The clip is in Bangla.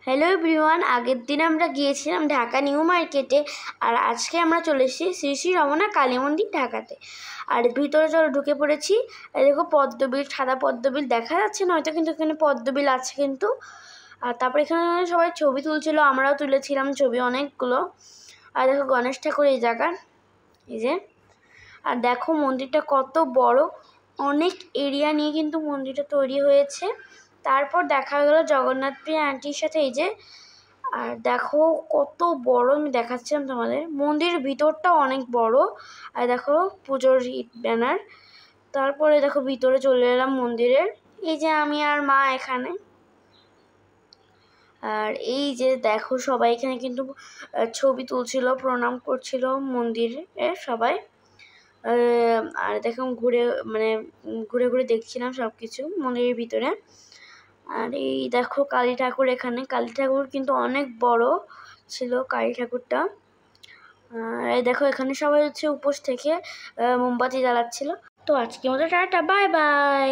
হ্যালো এভরিওয়ান, আগের দিন আমরা গিয়েছিলাম ঢাকা নিউ মার্কেটে। আর আজকে আমরা চলে এসেছি শ্রী শ্রী রমনা কালী মন্দির ঢাকাতে। আর ভিতরে চলো ঢুকে পড়েছি। দেখো পদ্মবিল, সাদা পদ্মবিল দেখা যাচ্ছে না হয়তো, কিন্তু এখানে পদ্মবিল আছে কিন্তু। আর তারপরে এখানে সবাই ছবি তুলছিল, আমরাও তুলেছিলাম ছবি অনেকগুলো। আর দেখো গণেশ ঠাকুর এই জায়গার, এই যে। আর দেখো মন্দিরটা কত বড়, অনেক এরিয়া নিয়ে কিন্তু মন্দিরটা তৈরি হয়েছে। তারপর দেখা গেল জগন্নাথ প্রিয়া আন্টির সাথে, এই যে। আর দেখো কত বড়, আমি দেখাচ্ছিলাম তোমাদের। মন্দিরের ভিতরটা অনেক বড়। আর দেখো পুজোর ব্যানার। তারপরে দেখো ভিতরে চলে এলাম মন্দিরের। এই যে আমি আর মা এখানে। আর এই যে দেখো সবাই এখানে কিন্তু ছবি তুলছিল, প্রণাম করছিল মন্দিরে সবাই। আর দেখো ঘুরে ঘুরে দেখছিলাম সব কিছু মন্দিরের ভিতরে। আর এই দেখো কালী ঠাকুর, এখানে কালী ঠাকুর কিন্তু অনেক বড় ছিল কালী ঠাকুরটা। আর এই দেখো এখানে সবাই হচ্ছে উপোস থেকে মোমবাতি জ্বালাচ্ছিল। তো আজকে মতো টাটা, বাই বাই।